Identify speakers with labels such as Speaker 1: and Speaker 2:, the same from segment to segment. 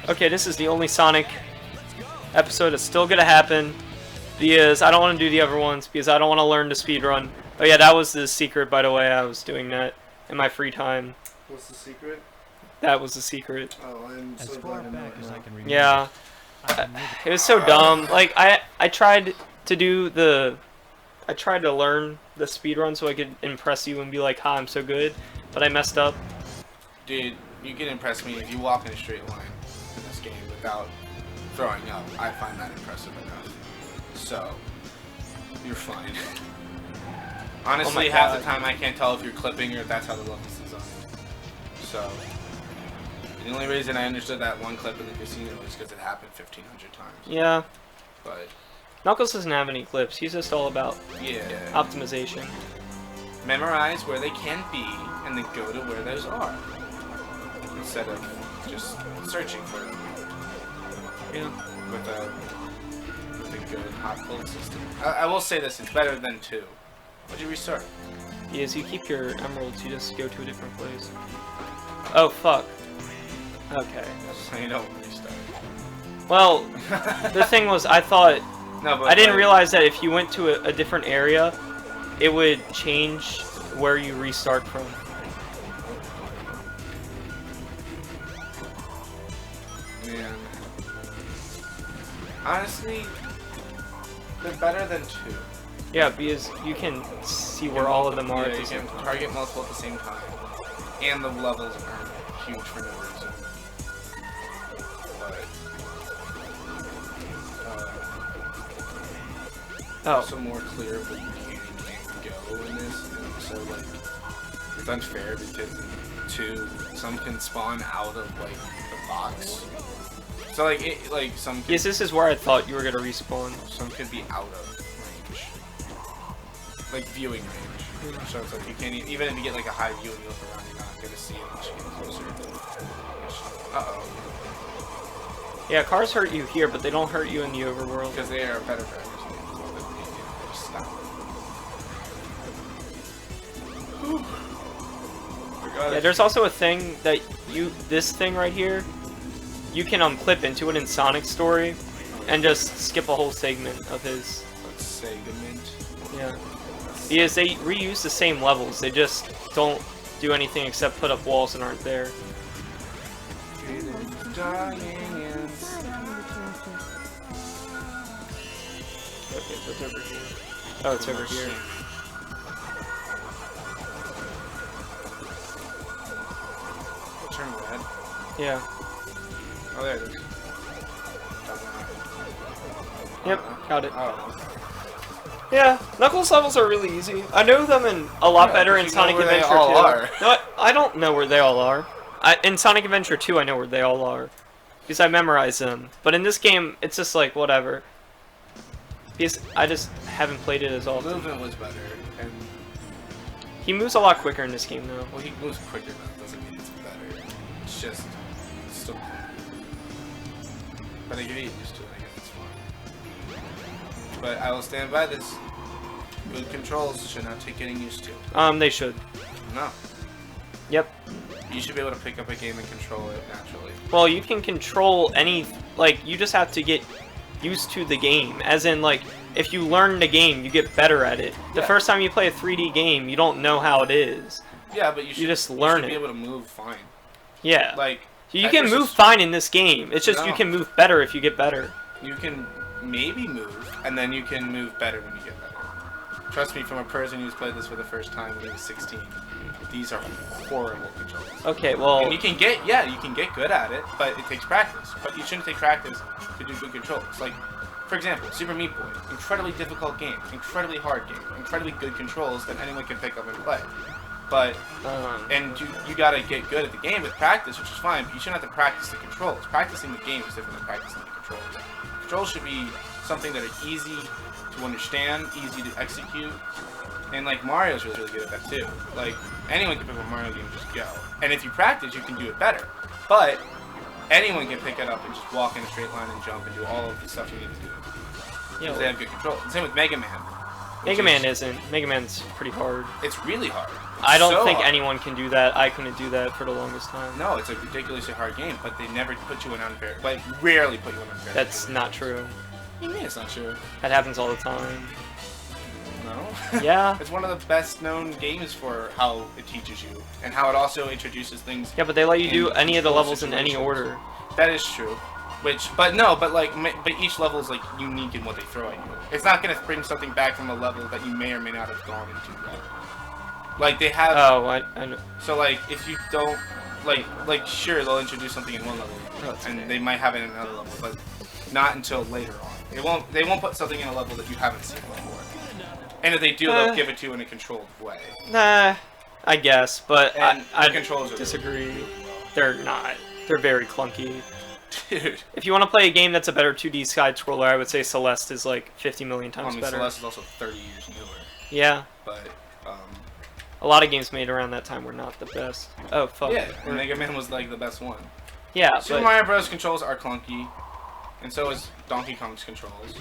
Speaker 1: Okay, this is the only Sonic episode that's still gonna happen because I don't want to do the other ones because I don't want to learn the speedrun. Oh yeah, that was the secret, by the way. I was doing that in my free time.
Speaker 2: What's the secret?
Speaker 1: That was the secret.
Speaker 2: Oh, I'm so glad to know it now.
Speaker 1: Yeah. It was so dumb. Like I tried to do the I tried to learn the speedrun so I could impress you and be like, "Ha, I'm so good," but I messed up.
Speaker 3: Dude, you can impress me if you walk in a straight line in this game without throwing up. I find that impressive enough. So, you're fine. Honestly, half the time I can't tell if you're clipping or if that's how the level's designed. So, the only reason I understood that one clip in the casino was because it happened 1,500 times.
Speaker 1: Yeah.
Speaker 3: But
Speaker 1: Knuckles doesn't have any clips. He's just all about optimization.
Speaker 3: Memorize where they can be and then go to where those are. Instead of just searching for them.
Speaker 1: Yeah.
Speaker 3: With a good hot pull system. I will say this, it's better than 2. What'd you restart?
Speaker 1: Because you keep your emeralds, you just go to a different place. Oh, fuck. Okay.
Speaker 3: So you don't restart.
Speaker 1: Well, the thing was, I thought...
Speaker 3: No, but
Speaker 1: I didn't realize that if you went to a different area, it would change where you restart from.
Speaker 3: Man. Honestly, they're better than 2.
Speaker 1: Yeah, because you can see where all of them are.
Speaker 3: Yeah, you can target multiple at the same time. And the levels aren't huge for no reason. But, also more clear where you can and can't go in this. And so, like, it's unfair because in 2, some can spawn out of, like, the box. So, like, some can...
Speaker 1: Yes, this is where I thought you were gonna respawn.
Speaker 3: Some could be out of range. Like, viewing range. So it's like, you can't even if you get, like, a high view and you look around, you're not gonna see it unless you get closer. Uh-oh.
Speaker 1: Yeah, cars hurt you here, but they don't hurt you in the overworld.
Speaker 3: Because they are better drivers. Stop.
Speaker 1: Yeah, there's also a thing that this thing right here, you can clip into it in Sonic's story, and just skip a whole segment of his.
Speaker 3: Segment?
Speaker 1: Yeah. Because they reuse the same levels, they just don't do anything except put up walls and aren't there. Okay, so it's over here. Oh, it's over here.
Speaker 3: Turn red.
Speaker 1: Yeah.
Speaker 3: Oh, there it is.
Speaker 1: Yep, got it.
Speaker 3: Oh.
Speaker 1: Yeah, Knuckles levels are really easy. I know them a lot better in Sonic Adventure 2. No, I don't know where they all are. In Sonic Adventure 2, I know where they all are. Because I memorized them. But in this game, it's just like, whatever. Because I just haven't played it as often.
Speaker 3: Movement was better, and...
Speaker 1: He moves a lot quicker in this game, though.
Speaker 3: Well, he moves quicker, though. Doesn't mean it's better. It's just... It's still cool. But if you get used to it, I guess it's fun. But I will stand by this. Good controls should not take getting used to.
Speaker 1: They should.
Speaker 3: No.
Speaker 1: Yep.
Speaker 3: You should be able to pick up a game and control it naturally.
Speaker 1: Well, you can control any... Like, you just have to get used to the game. As in, like, if you learn the game, you get better at it. The first time you play a 3D game, you don't know how it is.
Speaker 3: Yeah, but you
Speaker 1: just learn it.
Speaker 3: You should be able to move fine.
Speaker 1: Yeah.
Speaker 3: Like...
Speaker 1: You can move fine in this game. It's just you can move better if you get better.
Speaker 3: You can maybe move, and then you can move better when you get better. Trust me, from a person who's played this for the first time when he was 16, these are horrible controls.
Speaker 1: Okay, well...
Speaker 3: And you can get good at it, but it takes practice. But you shouldn't take practice to do good controls. Like, for example, Super Meat Boy, incredibly difficult game, incredibly hard game, incredibly good controls that anyone can pick up and play. But, and you gotta get good at the game with practice, which is fine, but you shouldn't have to practice the controls. Practicing the game is different than practicing the controls. Controls should be something that are easy to understand, easy to execute, and like Mario's really good at that too. Like, anyone can pick up a Mario game and just go. And if you practice, you can do it better. But, anyone can pick it up and just walk in a straight line and jump and do all of the stuff you need to do. Because they have good control. The same with Mega Man. Mega Man
Speaker 1: isn't. Mega Man's pretty hard.
Speaker 3: It's really hard.
Speaker 1: I don't
Speaker 3: so
Speaker 1: think
Speaker 3: hard.
Speaker 1: anyone can do that. I couldn't do that for the longest time.
Speaker 3: No, it's a ridiculously hard game, but they never put you in unfair. Like, rarely put you in unfair.
Speaker 1: That's not true.
Speaker 3: What do you mean it's not true?
Speaker 1: That happens all the time.
Speaker 3: No.
Speaker 1: Yeah.
Speaker 3: It's one of the best known games for how it teaches you, and how it also introduces things.
Speaker 1: Yeah, but they let you do
Speaker 3: in
Speaker 1: any of the
Speaker 3: control
Speaker 1: levels in any
Speaker 3: situations.
Speaker 1: order.
Speaker 3: That is true. But each level is like unique in what they throw at you. It's not gonna bring something back from a level that you may or may not have gone into yet. Like they have.
Speaker 1: Oh, I know.
Speaker 3: So like if you don't like sure they'll introduce something in one level, and they might have it in another level, but not until later on. They won't put something in a level that you haven't seen before. And if they do, they'll give it to you in a controlled way.
Speaker 1: Nah, I guess, but
Speaker 3: And
Speaker 1: I
Speaker 3: the controls are
Speaker 1: disagree. They're not. They're very clunky.
Speaker 3: Dude.
Speaker 1: If you want to play a game that's a better 2D side scroller, I would say Celeste is like 50 million times better.
Speaker 3: Celeste is also 30 years newer.
Speaker 1: Yeah.
Speaker 3: But
Speaker 1: a lot of games made around that time were not the best. Oh fuck.
Speaker 3: yeah, and Mega Man was like the best one.
Speaker 1: Yeah,
Speaker 3: Super
Speaker 1: but
Speaker 3: Mario Bros. Controls are clunky, and so is Donkey Kong's controls,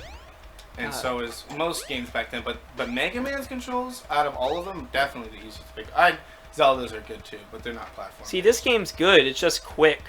Speaker 3: and so is most games back then. But Mega Man's controls, out of all of them, definitely the easiest to pick. Zelda's are good too, but they're not platform.
Speaker 1: see, this game's good. It's just quick.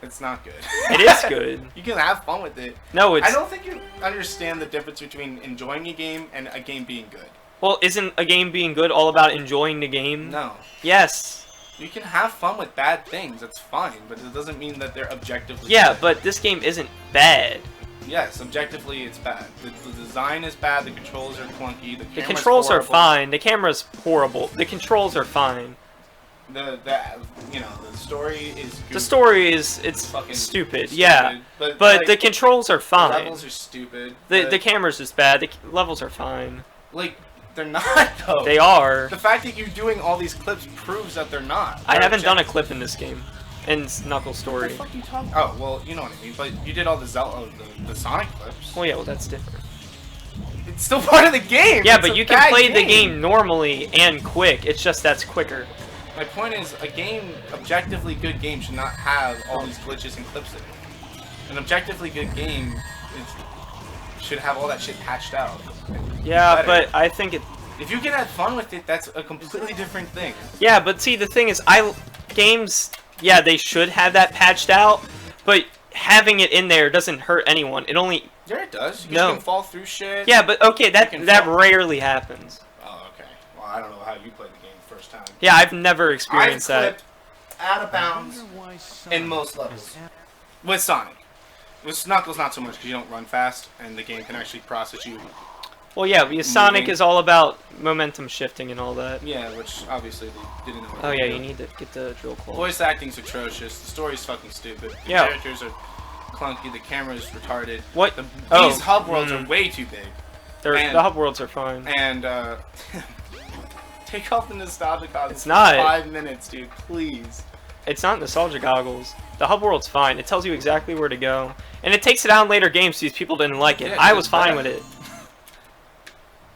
Speaker 3: It's not good.
Speaker 1: It is good.
Speaker 3: You can have fun with it.
Speaker 1: No, it's.
Speaker 3: I don't think you understand the difference between enjoying a game and a game being good.
Speaker 1: Well, isn't a game being good all about enjoying the game?
Speaker 3: No.
Speaker 1: Yes.
Speaker 3: You can have fun with bad things. That's fine, but it doesn't mean that they're objectively
Speaker 1: Yeah,
Speaker 3: good.
Speaker 1: but this game isn't bad.
Speaker 3: Yes, objectively it's bad. The design is bad. The controls are clunky.
Speaker 1: The controls are fine. The camera's horrible. The controls are fine.
Speaker 3: The story is goofy.
Speaker 1: The story is
Speaker 3: fucking
Speaker 1: stupid. Yeah,
Speaker 3: But
Speaker 1: but
Speaker 3: like,
Speaker 1: the controls are
Speaker 3: the
Speaker 1: fine.
Speaker 3: levels are stupid.
Speaker 1: The camera's just bad. The levels are fine.
Speaker 3: like they're not though.
Speaker 1: They are.
Speaker 3: The fact that you're doing all these clips proves that they're not.
Speaker 1: I
Speaker 3: They're
Speaker 1: haven't done a
Speaker 3: objective.
Speaker 1: clip in this game. In Knuckles
Speaker 3: What
Speaker 1: Story.
Speaker 3: the fuck you talking? Oh well, you know what I mean. But you did all the the Sonic clips.
Speaker 1: Oh yeah, well that's different.
Speaker 3: It's still part of the game.
Speaker 1: Yeah,
Speaker 3: It's
Speaker 1: but
Speaker 3: a
Speaker 1: you can
Speaker 3: bad
Speaker 1: play the game normally and quick. It's just that's quicker.
Speaker 3: My point is, a game, objectively good game, should not have all these glitches and clips in it. An objectively good game should have all that shit patched out.
Speaker 1: Yeah,
Speaker 3: Better.
Speaker 1: but I think it.
Speaker 3: If you can have fun with it, that's a completely different thing.
Speaker 1: Yeah, but see, the thing is, games. Yeah, they should have that patched out, but having it in there doesn't hurt anyone. It only.
Speaker 3: Yeah, it does. You
Speaker 1: No.
Speaker 3: can fall through shit.
Speaker 1: Yeah, but okay, that
Speaker 3: can
Speaker 1: that
Speaker 3: fall.
Speaker 1: rarely happens.
Speaker 3: Oh, okay. Well, I don't know how you played the game the first time.
Speaker 1: Yeah, I've never
Speaker 3: I've
Speaker 1: experienced that.
Speaker 3: clipped out of bounds in most levels. With Sonic. With Knuckles, not so much because you don't run fast, and the game can actually process you.
Speaker 1: Well, yeah, because Sonic
Speaker 3: Moving.
Speaker 1: is all about momentum shifting and all that.
Speaker 3: Yeah, which obviously they didn't know. What
Speaker 1: Oh
Speaker 3: to
Speaker 1: yeah,
Speaker 3: do.
Speaker 1: you need to get the drill claw.
Speaker 3: Voice acting's atrocious. The story's fucking stupid. The
Speaker 1: Yeah.
Speaker 3: characters are clunky. The camera is retarded.
Speaker 1: What?
Speaker 3: These hub worlds are
Speaker 1: mm.
Speaker 3: way too big.
Speaker 1: The hub worlds are fine.
Speaker 3: And take off the nostalgia goggles.
Speaker 1: It's not.
Speaker 3: For 5 minutes, dude. Please.
Speaker 1: It's not nostalgia goggles. The hub world's fine. It tells you exactly where to go, and it takes it out in later games because people didn't like it.
Speaker 3: Yeah,
Speaker 1: I
Speaker 3: it's
Speaker 1: was fine
Speaker 3: bad.
Speaker 1: with it.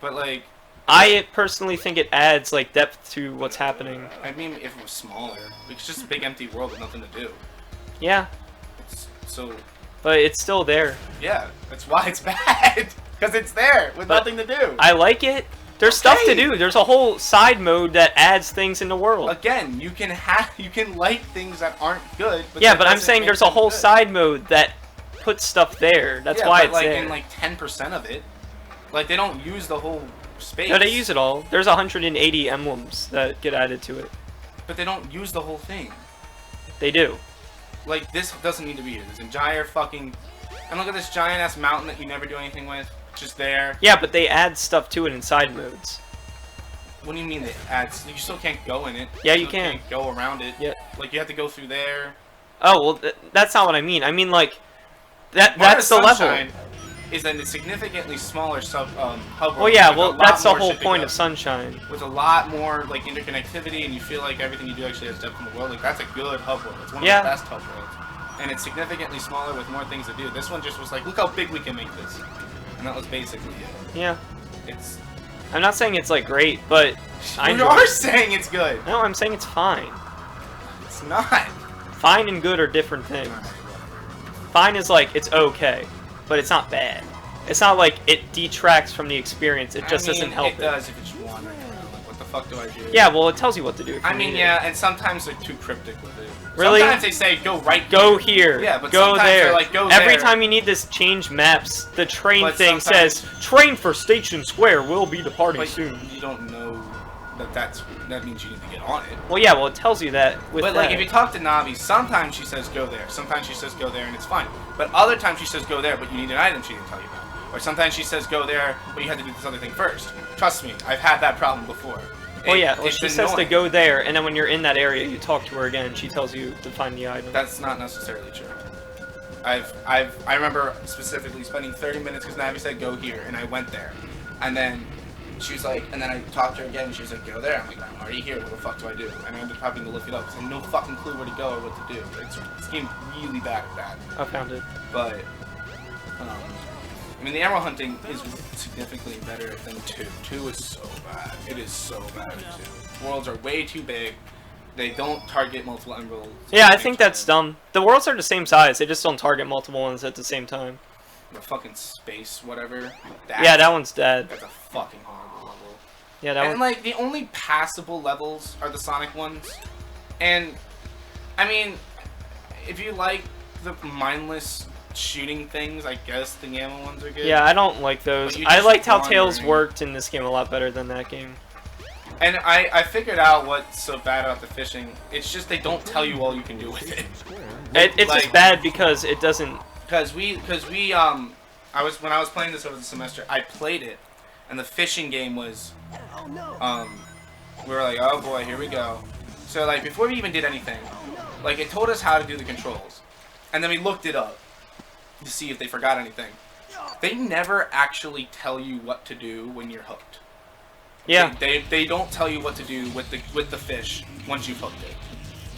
Speaker 3: But like,
Speaker 1: I personally think it adds like depth to what's happening.
Speaker 3: I mean, if it was smaller, it's just a big empty world with nothing to do.
Speaker 1: Yeah,
Speaker 3: So
Speaker 1: but it's still there.
Speaker 3: yeah, that's why it's bad. Because it's there with
Speaker 1: But
Speaker 3: nothing to do.
Speaker 1: I like it. There's stuff to
Speaker 3: Okay.
Speaker 1: do. There's a whole side mode that adds things in the world.
Speaker 3: Again, you can like things that aren't good. But
Speaker 1: Yeah,
Speaker 3: that
Speaker 1: but I'm
Speaker 3: doesn't
Speaker 1: saying
Speaker 3: make
Speaker 1: there's a
Speaker 3: them
Speaker 1: whole
Speaker 3: good.
Speaker 1: side mode that puts stuff there. That's
Speaker 3: Yeah,
Speaker 1: why
Speaker 3: but
Speaker 1: it's
Speaker 3: like
Speaker 1: there.
Speaker 3: in like 10% of it, like they don't use the whole space.
Speaker 1: No, they use it all. There's 180 emblems that get added to it.
Speaker 3: But they don't use the whole thing.
Speaker 1: They do.
Speaker 3: Like this doesn't need to be here. There's an entire fucking. And look at this giant ass mountain that you never do anything with. Just there.
Speaker 1: Yeah, but they add stuff to it in side modes.
Speaker 3: What do you mean they add? You still can't go in it.
Speaker 1: Yeah, you
Speaker 3: still
Speaker 1: can.
Speaker 3: Can't go around it.
Speaker 1: Yeah.
Speaker 3: Like you have to go through there.
Speaker 1: Oh well, that's not what I mean. I mean like
Speaker 3: Mario
Speaker 1: that's the level.
Speaker 3: Sunshine is a significantly smaller hub.
Speaker 1: Well, yeah,
Speaker 3: with a
Speaker 1: well
Speaker 3: lot
Speaker 1: that's the
Speaker 3: more
Speaker 1: whole
Speaker 3: shit to
Speaker 1: point
Speaker 3: go.
Speaker 1: of Sunshine.
Speaker 3: With a lot more like interconnectivity, and you feel like everything you do actually has depth in the world. Like that's a good hub world. It's one of
Speaker 1: Yeah.
Speaker 3: the best hub worlds. And it's significantly smaller with more things to do. This one just was like, look how big we can make this, and that was basically it.
Speaker 1: Yeah.
Speaker 3: It's.
Speaker 1: I'm not saying it's like great, but I
Speaker 3: You
Speaker 1: enjoy
Speaker 3: are
Speaker 1: it.
Speaker 3: saying it's good.
Speaker 1: No, I'm saying it's fine.
Speaker 3: It's not.
Speaker 1: Fine and good are different things. Fine is like it's okay, but it's not bad. It's not like it detracts from the experience. It just doesn't help
Speaker 3: it. Does if it's one. Like, what the fuck do I do?
Speaker 1: Yeah, well, it tells you what to do. If
Speaker 3: I
Speaker 1: you
Speaker 3: mean,
Speaker 1: need
Speaker 3: yeah,
Speaker 1: it.
Speaker 3: and sometimes they're too cryptic with it.
Speaker 1: Really?
Speaker 3: Sometimes they say go right.
Speaker 1: Go here.
Speaker 3: Yeah, but
Speaker 1: go
Speaker 3: sometimes
Speaker 1: there.
Speaker 3: they're like go
Speaker 1: Every
Speaker 3: there.
Speaker 1: time you need this change maps, the train
Speaker 3: But
Speaker 1: thing
Speaker 3: sometimes-
Speaker 1: says train for Station Square will be departing
Speaker 3: But
Speaker 1: soon.
Speaker 3: you don't know that means you need to get on it.
Speaker 1: Well, yeah, well, it tells you that with
Speaker 3: But like if you talk to Navi, sometimes she says go there. Sometimes she says go there and it's fine. But other times she says go there, but you need an item she didn't tell you about. Or sometimes she says go there, but you have to do this other thing first. Trust me, I've had that problem before.
Speaker 1: Well, yeah, well,
Speaker 3: It's
Speaker 1: she says to
Speaker 3: annoying.
Speaker 1: go there, and then when you're in that area, you talk to her again. She tells you to find the item.
Speaker 3: That's not necessarily true. I remember specifically spending 30 minutes because Navi said go here, and I went there, and then she was like, and then I talked to her again, and she was like, go there. I'm like, I'm already here. What the fuck do I do? And I ended up having to look it up because I had no fucking clue where to go or what to do. This game's really bad at that.
Speaker 1: I found it.
Speaker 3: But I mean, the emerald hunting is significantly better than 2. 2 is so bad. It is so bad at 2. Worlds are way too big. They don't target multiple emeralds.
Speaker 1: Yeah, I think that's dumb. The worlds are the same size. They just don't target multiple ones at the same time.
Speaker 3: The fucking space, whatever.
Speaker 1: Yeah, that one's dead.
Speaker 3: That's a fucking horrible level.
Speaker 1: Yeah, that
Speaker 3: And
Speaker 1: one.
Speaker 3: like the only passable levels are the Sonic ones. And I mean, if you like the mindless shooting things, I guess the Gamma ones are good.
Speaker 1: Yeah, I don't like those.
Speaker 3: But you
Speaker 1: I
Speaker 3: just
Speaker 1: liked how Tails
Speaker 3: wandering.
Speaker 1: worked in this game a lot better than that game.
Speaker 3: And I figured out what's so bad about the fishing. It's just they don't tell you all you can do with it.
Speaker 1: It's
Speaker 3: Like-
Speaker 1: just bad because it doesn't.
Speaker 3: Because when I was playing this over the semester, I played it, and the fishing game was, we were like, oh boy, here we go. So like before we even did anything, like it told us how to do the controls, and then we looked it up to see if they forgot anything. They never actually tell you what to do when you're hooked.
Speaker 1: Yeah.
Speaker 3: They don't tell you what to do with the fish once you've hooked it.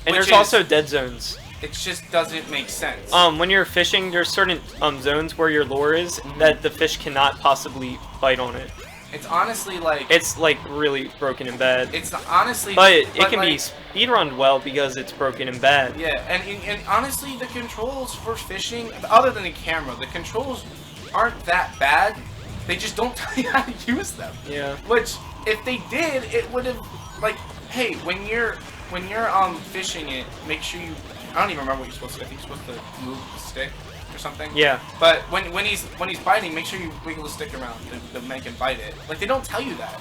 Speaker 1: And
Speaker 3: Which
Speaker 1: there's
Speaker 3: is-
Speaker 1: also dead zones.
Speaker 3: It just doesn't make sense.
Speaker 1: When you're fishing, there's certain zones where your lure is that the fish cannot possibly bite on it.
Speaker 3: It's honestly like
Speaker 1: It's like really broken and bad.
Speaker 3: it's honestly,
Speaker 1: But it can
Speaker 3: like,
Speaker 1: be speedrun well because it's broken and bad.
Speaker 3: Yeah, and honestly, the controls for fishing, other than the camera, the controls aren't that bad. They just don't tell you how to use them.
Speaker 1: Yeah.
Speaker 3: Which, if they did, it would have like, hey, when you're fishing it, make sure you. I don't even remember what you're supposed to do. I think you're supposed to move the stick or something.
Speaker 1: Yeah.
Speaker 3: But when he's biting, make sure you wiggle the stick around to make him bite it. Like they don't tell you that.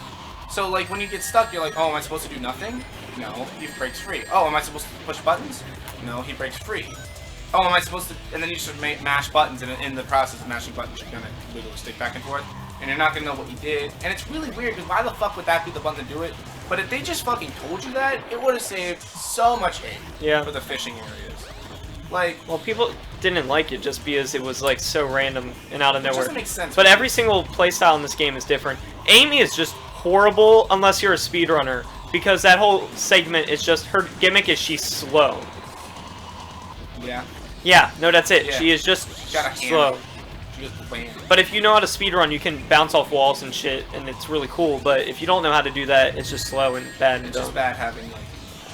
Speaker 3: So like when you get stuck, you're like, oh, am I supposed to do nothing? No, he breaks free. Oh, am I supposed to push buttons? No, he breaks free. Oh, am I supposed to? And then you just mash buttons, and in the process of mashing buttons, you're gonna wiggle the stick back and forth, and you're not gonna know what you did. And it's really weird because why the fuck would that be the button to do it? But if they just fucking told you that, it would have saved so much hate for the fishing areas. Like,
Speaker 1: Well, people didn't like it just because it was like so random and out of
Speaker 3: it
Speaker 1: nowhere.
Speaker 3: doesn't make sense.
Speaker 1: But every single playstyle in this game is different. Amy is just horrible unless you're a speedrunner, because that whole segment is just her gimmick is she's slow.
Speaker 3: Yeah.
Speaker 1: Yeah, no, that's it.
Speaker 3: Yeah.
Speaker 1: She is just
Speaker 3: She's got a
Speaker 1: slow.
Speaker 3: hammer. She just bam.
Speaker 1: But if you know how to speedrun, you can bounce off walls and shit, and it's really cool. But if you don't know how to do that, it's just slow and bad and
Speaker 3: It's just
Speaker 1: dumb.
Speaker 3: bad having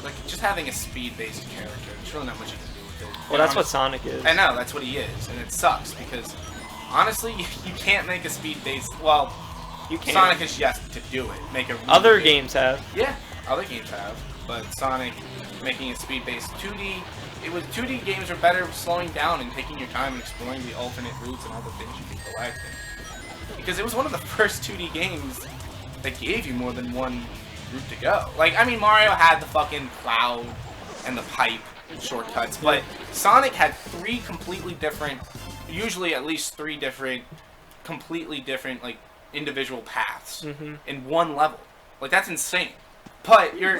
Speaker 3: like just having a speed-based character. There's really not much you can do with it.
Speaker 1: Well, that's what Sonic is.
Speaker 3: I know, that's what he is, and it sucks because honestly, you can't make a speed-based. Well,
Speaker 1: You can.
Speaker 3: Sonic has yet to do it. Make a really
Speaker 1: Other
Speaker 3: good-
Speaker 1: games have.
Speaker 3: Yeah, other games have, but Sonic making it speed-based 2D. It was 2D games are better slowing down and taking your time and exploring the alternate routes and all the things you can collect. Because it was one of the first 2D games that gave you more than one route to go. Like, I mean, Mario had the fucking cloud and the pipe shortcuts, but Sonic had 3 completely different, usually at least 3 different, completely different, like, individual paths in one level. Like, that's insane. But you're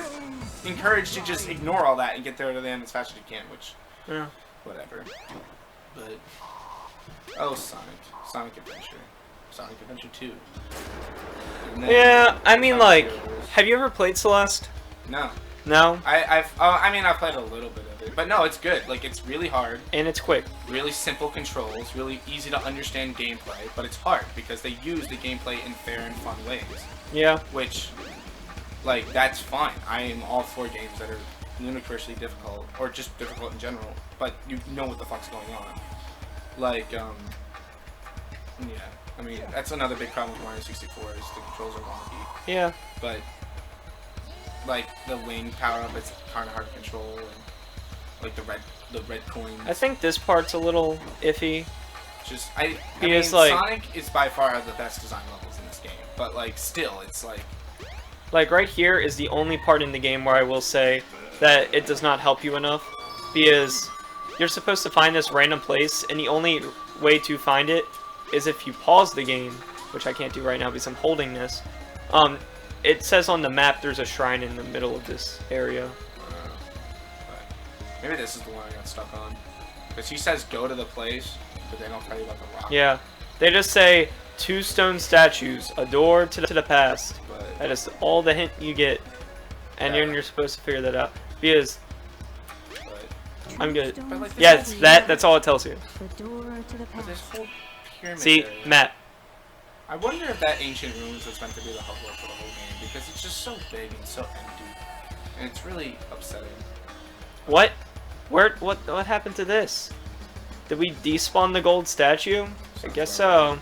Speaker 3: encouraged to just ignore all that and get there to the end as fast as you can, which,
Speaker 1: Yeah.
Speaker 3: whatever. But, oh, Sonic Adventure. Sonic Adventure 2. And then
Speaker 1: Yeah, I mean,
Speaker 3: Sonic
Speaker 1: like,
Speaker 3: Heroes.
Speaker 1: have you ever played Celeste?
Speaker 3: No.
Speaker 1: No?
Speaker 3: I've played a little bit of it, but no, it's good. Like, it's really hard,
Speaker 1: And it's quick.
Speaker 3: really simple controls, really easy to understand gameplay, but it's hard because they use the gameplay in fair and fun ways,
Speaker 1: Yeah.
Speaker 3: which, like, that's fine. I am all for games that are ludicrously difficult, or just difficult in general, but you know what the fuck's going on. Like, yeah, I mean, that's another big problem with Mario 64 is the controls are wonky,
Speaker 1: Yeah.
Speaker 3: but like the wing power up is kind of hard to control, and like the red coins.
Speaker 1: I think this part's a little iffy.
Speaker 3: Just I mean,
Speaker 1: Because, like,
Speaker 3: Sonic is by far the best design levels in this game, but like still, it's like
Speaker 1: right here is the only part in the game where I will say that it does not help you enough, because you're supposed to find this random place, and the only way to find it is if you pause the game, which I can't do right now because I'm holding this. It says on the map there's a shrine in the middle of this area.
Speaker 3: Maybe this is the one I got stuck on. Because he says go to the place, but they don't tell you about the rock.
Speaker 1: Yeah, they just say 2 stone statues, a door to the past.
Speaker 3: But
Speaker 1: That is all the hint you get, and
Speaker 3: Yeah.
Speaker 1: you're supposed to figure that out. Because I'm good.
Speaker 3: But like,
Speaker 1: Yeah, it's that. That's all it tells you.
Speaker 4: The door to the
Speaker 3: But this
Speaker 4: past.
Speaker 3: whole pyramid
Speaker 1: See,
Speaker 3: area-
Speaker 1: map.
Speaker 3: I wonder if that ancient ruins was meant to be the hub for the whole game, because it's just so big and so empty, and it's really upsetting.
Speaker 1: What? What happened to this? Did we despawn the gold statue? I guess so.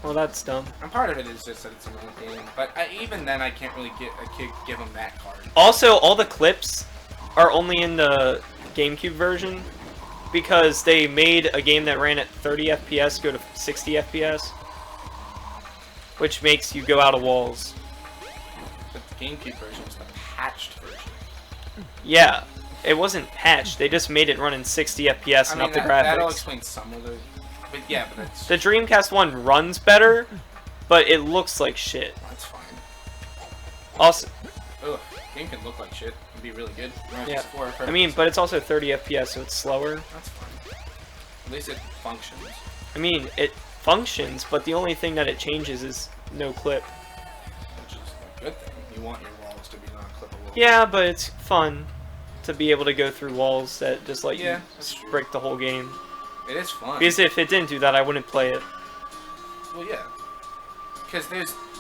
Speaker 1: Well, that's dumb.
Speaker 3: And part of it is just that it's an old game, but even then I can't really give them that card.
Speaker 1: Also, all the clips are only in the GameCube version because they made a game that ran at 30 FPS go to 60 FPS, which makes you go out of walls.
Speaker 3: But the GameCube version was the patched version.
Speaker 1: Yeah, it wasn't patched. They just made it run in 60 FPS and up the
Speaker 3: that'll
Speaker 1: graphics.
Speaker 3: explain some of the... But yeah, but that's...
Speaker 1: The Dreamcast one runs better, but it looks like shit.
Speaker 3: That's fine.
Speaker 1: Also,
Speaker 3: Ugh, game can look like shit and be really good.
Speaker 1: Yeah.
Speaker 3: 64,
Speaker 1: I mean, but it's also 30 FPS, so it's slower.
Speaker 3: That's fine. At least it functions.
Speaker 1: I mean, it functions, but the only thing that it changes is no clip.
Speaker 3: Which is a good thing. You want your walls to be non-clippable.
Speaker 1: Yeah, but it's fun to be able to go through walls that just let
Speaker 3: Yeah,
Speaker 1: you
Speaker 3: that's true.
Speaker 1: break the whole game.
Speaker 3: It is fun.
Speaker 1: Because if it didn't do that, I wouldn't play it.
Speaker 3: Well, yeah. Because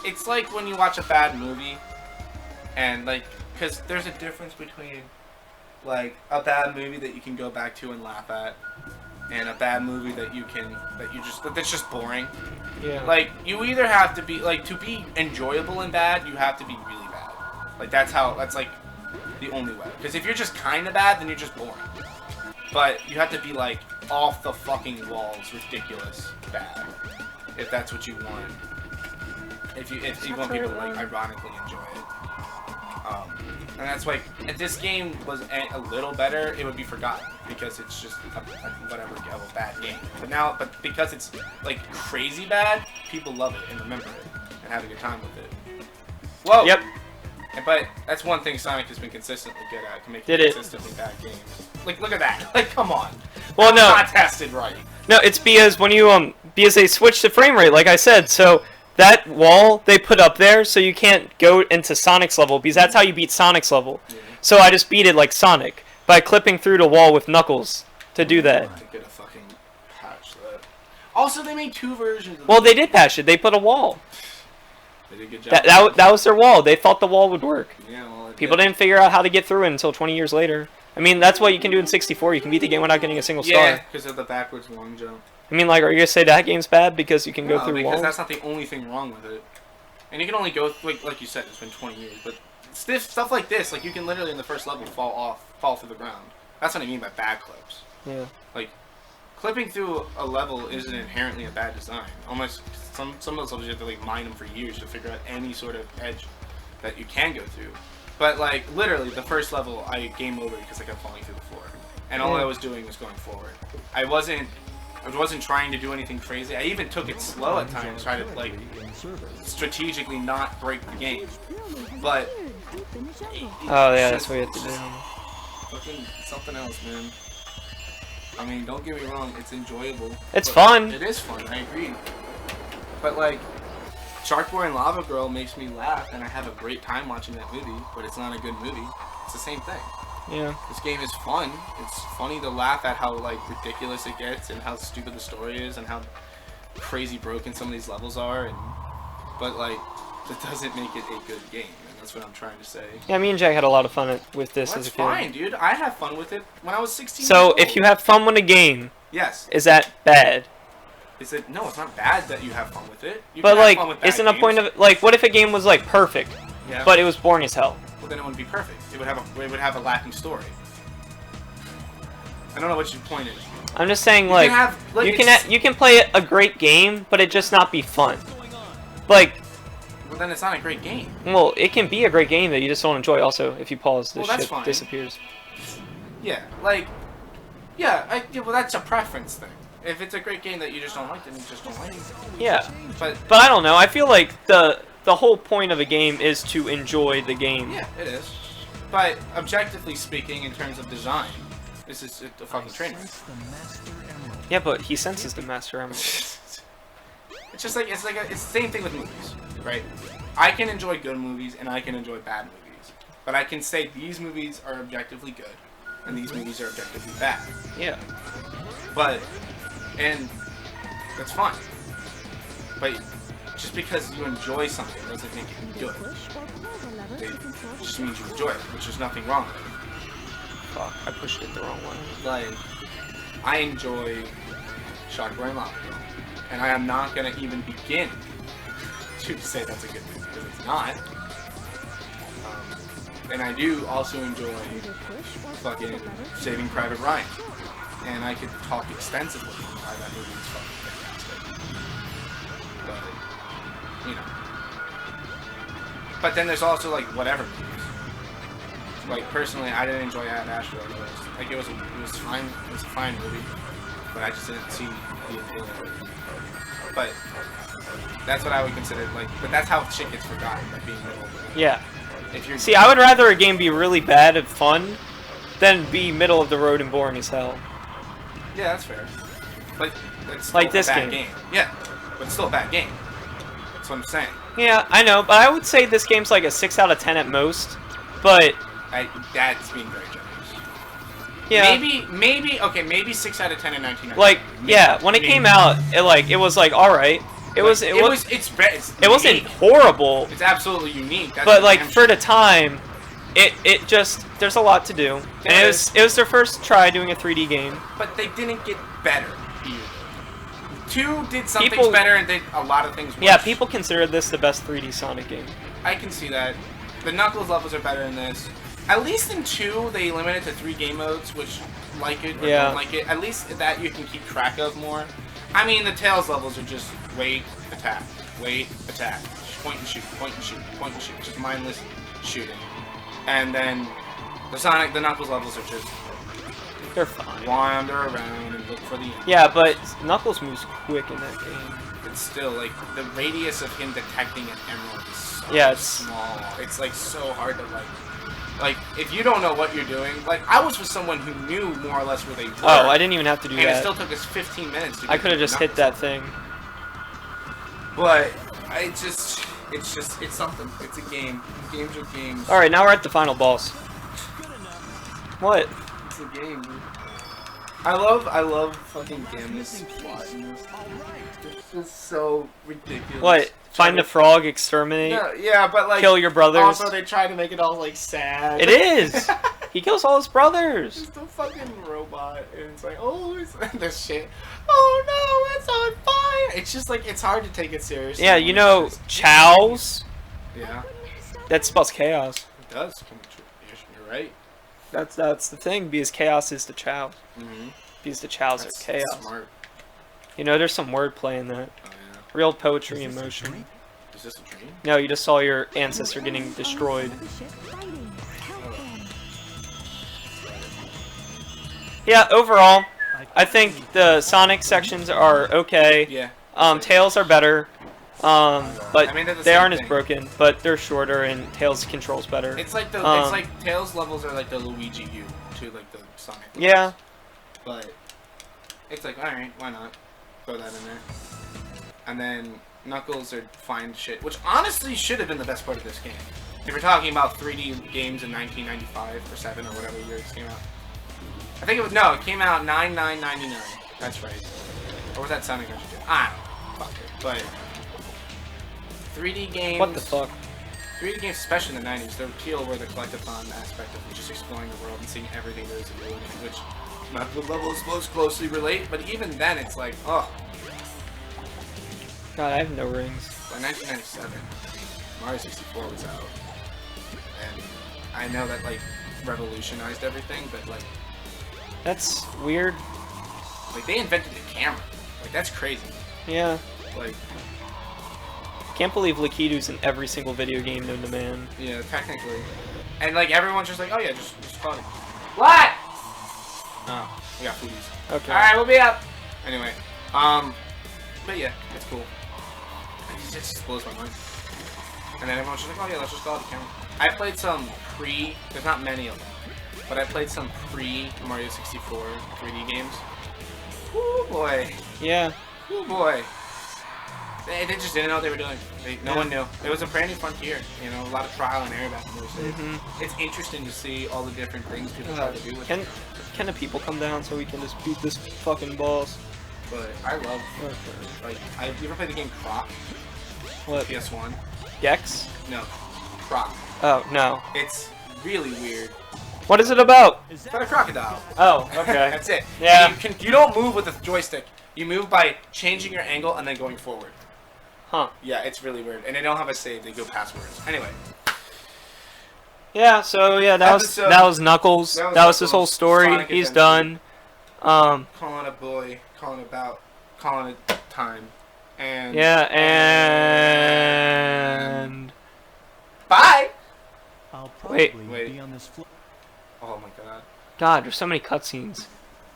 Speaker 3: it's like when you watch a bad movie, and like, because there's a difference between, like, a bad movie that you can go back to and laugh at, and a bad movie that's just boring.
Speaker 1: Yeah.
Speaker 3: Like, you either have to be, like, to be enjoyable and bad, you have to be really bad. Like, that's like, the only way. Because if you're just kind of bad, then you're just boring. But you have to be, like, off the fucking walls, ridiculous bad. If that's what you want. If you want people to, like, ironically enjoy it. And that's why, if this game was a little better, it would be forgotten. Because it's just a bad game. But because it's, like, crazy bad, people love it and remember it. And have a good time with it. Whoa!
Speaker 1: Yep.
Speaker 3: But that's one thing Sonic has been consistently good at, to make
Speaker 1: Did it?
Speaker 3: consistently bad games. Like, look at that. Like, come on.
Speaker 1: Well,
Speaker 3: That's
Speaker 1: no.
Speaker 3: not tested right.
Speaker 1: No, it's because when you because they switched the frame rate, like I said, so that wall they put up there, so you can't go into Sonic's level, because that's how you beat Sonic's level.
Speaker 3: Yeah.
Speaker 1: So I just beat it like Sonic, by clipping through the wall with Knuckles to do that.
Speaker 3: They could have fucking patched that. Also, they made 2 versions of
Speaker 1: Well, they did patch it. They put a wall.
Speaker 3: They did a good job.
Speaker 1: That was their wall. They thought the wall would work.
Speaker 3: Yeah, well,
Speaker 1: People didn't figure out how to get through it until 20 years later. I mean, that's what you can do in 64. You can beat the game without getting a single
Speaker 3: Yeah,
Speaker 1: star.
Speaker 3: because of the backwards long jump.
Speaker 1: I mean, like, are you gonna say that game's bad because you can go
Speaker 3: No,
Speaker 1: through
Speaker 3: because
Speaker 1: walls?
Speaker 3: that's not the only thing wrong with it. And you can only go, like you said, it's been 20 years, but stuff like this, like, you can literally in the first level fall through the ground. That's what I mean by bad clips.
Speaker 1: Yeah.
Speaker 3: Like, clipping through a level isn't inherently a bad design. Almost, some of those levels you have to, like, mine them for years to figure out any sort of edge that you can go through. But, like, literally, the first level, I game over because I kept falling through the floor. And all I was doing was going forward. I wasn't trying to do anything crazy. I even took it slow at times, trying to, like, strategically not break the game. But
Speaker 1: Oh yeah, that's what you have to do.
Speaker 3: fucking something else, man. I mean, don't get me wrong, it's enjoyable.
Speaker 1: It's
Speaker 3: but
Speaker 1: fun.
Speaker 3: It is fun, I agree. But like, Shark Boy and Lava Girl makes me laugh, and I have a great time watching that movie, but it's not a good movie. It's the same thing.
Speaker 1: Yeah.
Speaker 3: This game is fun. It's funny to laugh at how, like, ridiculous it gets, and how stupid the story is, and how crazy broken some of these levels are, but, like, that doesn't make it a good game, and that's what I'm trying to say.
Speaker 1: Yeah, me and Jack had a lot of fun with this
Speaker 3: Well,
Speaker 1: as a
Speaker 3: that's
Speaker 1: kid.
Speaker 3: fine, dude. I had fun with it when I was 16
Speaker 1: So,
Speaker 3: years old.
Speaker 1: if you have fun with a game,
Speaker 3: Yes.
Speaker 1: is that bad?
Speaker 3: No, it's not bad that you have fun with it. You
Speaker 1: But
Speaker 3: can have
Speaker 1: like,
Speaker 3: fun with bad
Speaker 1: isn't a point
Speaker 3: games.
Speaker 1: of like, what if a game was like perfect?
Speaker 3: Yeah.
Speaker 1: but it was boring as hell.
Speaker 3: Well, then it wouldn't be perfect. It would have a lacking story. I don't know what your point is.
Speaker 1: I'm just saying, like, you can play a great game, but it just not be fun. Like,
Speaker 3: well, then it's not a great game.
Speaker 1: well, it can be a great game that you just don't enjoy. Also, if you pause, the
Speaker 3: Well, that's
Speaker 1: ship
Speaker 3: fine.
Speaker 1: disappears.
Speaker 3: Yeah, like, yeah, well, that's a preference thing. If it's a great game that you just don't like, then you just don't like it.
Speaker 1: Yeah,
Speaker 3: But
Speaker 1: I don't know. I feel like the whole point of a game is to enjoy the game.
Speaker 3: yeah, it is. But objectively speaking, in terms of design, this is a fucking train wreck.
Speaker 1: Yeah, but he senses the Master Emerald.
Speaker 3: It's just like it's the same thing with movies, right? I can enjoy good movies and I can enjoy bad movies, but I can say these movies are objectively good and these movies are objectively bad.
Speaker 1: Yeah.
Speaker 3: And that's fine. But just because you enjoy something doesn't make it good. It just means you enjoy it, which there's nothing wrong with it.
Speaker 1: Fuck, I pushed it the wrong way.
Speaker 3: Like, I enjoy Shockboy and Lava Girl, and I am not gonna even begin to say that's a good movie because it's not. And I do also enjoy fucking Saving Private Ryan, and I could talk extensively on why that movie is fucking fantastic. But you know, but then there's also like whatever movies. Like personally, I didn't enjoy Ad Astra. Like it was fine. It was a fine movie, but I just didn't see the appeal of it. But that's what I would consider like. But that's how shit gets forgotten by being middle of the road.
Speaker 1: Yeah.
Speaker 3: If you're
Speaker 1: See, I would rather a game be really bad and fun than be middle of the road and boring as hell.
Speaker 3: Yeah, that's fair. But it's still
Speaker 1: Like this
Speaker 3: a bad
Speaker 1: game.
Speaker 3: Yeah, but it's still a bad game. That's what I'm saying.
Speaker 1: Yeah, I know, but I would say this game's like a 6 out of 10 at most. But
Speaker 3: That's being very generous.
Speaker 1: yeah,
Speaker 3: Maybe 6 out of 10 in 1990.
Speaker 1: like yeah, when it came out, it was like all right. It wasn't horrible,
Speaker 3: It's absolutely unique. That's
Speaker 1: but like
Speaker 3: damn
Speaker 1: for the time, it just there's a lot to do, and it was their first try doing a 3D game.
Speaker 3: But they didn't get better either. 2 did some
Speaker 1: People-
Speaker 3: things better and did a lot of things worse.
Speaker 1: Yeah, people consider this the best 3D Sonic game.
Speaker 3: I can see that. The Knuckles levels are better than this. At least in 2, they limited to 3 game modes, which like it or
Speaker 1: Yeah.
Speaker 3: don't like it. At least that you can keep track of more. I mean, the Tails levels are just wait, attack, point and shoot, point and shoot, point and shoot, just mindless shooting. And then the Knuckles levels are just
Speaker 1: They're fine.
Speaker 3: wander around and look for the end.
Speaker 1: Yeah, but Knuckles moves quick in that game.
Speaker 3: But still, like, the radius of him detecting an emerald is so
Speaker 1: Yeah, it's
Speaker 3: small. It's, like, so hard to, like, if you don't know what you're doing, like, I was with someone who knew more or less where they were.
Speaker 1: Oh, I didn't even have to do
Speaker 3: and
Speaker 1: that.
Speaker 3: it still took us 15 minutes to get
Speaker 1: I could have just hit that thing.
Speaker 3: But, it's something. It's a game. Games are games.
Speaker 1: Alright, now we're at the final boss. What?
Speaker 3: It's a game, dude. I love fucking Gamma's plot in this. It's just so ridiculous.
Speaker 1: What? Find the frog, exterminate,
Speaker 3: Yeah, but like
Speaker 1: kill your brothers.
Speaker 3: Also, they try to make it all like sad.
Speaker 1: It is! He kills all his brothers!
Speaker 3: It's the fucking robot, and it's like, oh, it's this shit. Oh no, it's on fire! It's just like it's hard to take it seriously.
Speaker 1: Yeah, you know, Chow's?
Speaker 3: Yeah,
Speaker 1: That spells chaos.
Speaker 3: it does come true. You're right.
Speaker 1: That's the thing, because chaos is the Chow.
Speaker 3: Mm-hmm.
Speaker 1: Because the Chows
Speaker 3: That's
Speaker 1: are chaos.
Speaker 3: smart.
Speaker 1: You know, there's some wordplay in that.
Speaker 3: Oh yeah.
Speaker 1: Real poetry in motion.
Speaker 3: Is this a dream?
Speaker 1: No, you just saw your ancestor getting destroyed. Yeah, overall, I think the Sonic sections are okay.
Speaker 3: Yeah.
Speaker 1: Tails are better. But
Speaker 3: I mean, they're the
Speaker 1: they
Speaker 3: same
Speaker 1: aren't as
Speaker 3: thing.
Speaker 1: broken, but they're shorter and Tails controls better.
Speaker 3: It's like Tails levels are like the Luigi U to like the Sonic. Levels.
Speaker 1: Yeah.
Speaker 3: But it's like, alright, why not? Throw that in there. And then Knuckles are fine shit, which honestly should have been the best part of this game. If you're talking about 3D games in 1995 or 7 or whatever year this came out. I think it came out 9/9/99. That's right. Or was that Sonic Adventure 2? I don't know. Fuck it. But 3D games.
Speaker 1: What the fuck?
Speaker 3: 3D games, especially in the 90s, the appeal were the collectathon aspect of just exploring the world and seeing everything there is to do in it, which Knuckles levels most closely relate, but even then it's like, oh.
Speaker 1: God, I have no rings.
Speaker 3: By 1997, Mario 64 was out. and I know that like revolutionized everything, but like
Speaker 1: That's weird.
Speaker 3: they invented the camera. Like that's crazy.
Speaker 1: Yeah.
Speaker 3: Like
Speaker 1: Can't believe Lakitu's in every single video game known to man.
Speaker 3: yeah, technically, and like everyone's just like, oh yeah, just call it. What? Oh, we got foodies.
Speaker 1: Okay.
Speaker 3: All right, we'll be up. Anyway, but yeah, it's cool. It just blows my mind. And then everyone's just like, oh yeah, let's just call it a camera. I played some there's not many of them, but I played some Mario 64 3D games. Ooh boy.
Speaker 1: Yeah.
Speaker 3: Ooh boy. They just didn't know what they were doing. No one knew. It was a brand new frontier, you know, a lot of trial and error back in those days. It's interesting to see all the different things people try to do with it.
Speaker 1: Can the people come down so we can just beat this fucking boss?
Speaker 3: But I love, like, you ever played the game Croc?
Speaker 1: What?
Speaker 3: PS1?
Speaker 1: Gex?
Speaker 3: No. Croc.
Speaker 1: Oh, no.
Speaker 3: It's really weird.
Speaker 1: What is it about?
Speaker 3: It's about a crocodile.
Speaker 1: Oh, okay.
Speaker 3: That's it.
Speaker 1: Yeah.
Speaker 3: You don't move with a joystick. You move by changing your angle and then going forward.
Speaker 1: Huh.
Speaker 3: Yeah, it's really weird. And they don't have a save, they go passwords. Anyway.
Speaker 1: Yeah, so yeah, that was Knuckles. That was his whole story.
Speaker 3: Sonic
Speaker 1: He's
Speaker 3: Adventure.
Speaker 1: done.
Speaker 3: Calling a boy, calling it time. And
Speaker 1: Yeah, and
Speaker 3: bye!
Speaker 2: I'll probably
Speaker 3: Wait.
Speaker 2: be on this floor.
Speaker 3: Oh my god.
Speaker 1: God, there's so many cutscenes.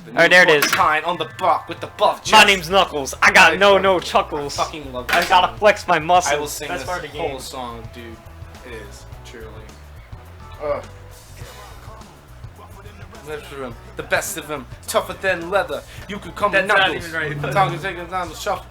Speaker 3: The
Speaker 1: Alright, there it is.
Speaker 3: Kind on the buck with the buff chest.
Speaker 1: My name's Knuckles. I got no chuckles.
Speaker 3: I fucking love this
Speaker 1: I gotta
Speaker 3: song.
Speaker 1: flex my muscles.
Speaker 3: I will sing
Speaker 1: That's
Speaker 3: this
Speaker 1: part of the
Speaker 3: whole
Speaker 1: game.
Speaker 3: song, dude. It is, truly. The best of them, tougher than leather. You could come
Speaker 1: That's
Speaker 3: to
Speaker 1: not
Speaker 3: Knuckles.
Speaker 1: even right.
Speaker 3: Tongue is taking down the shuffle.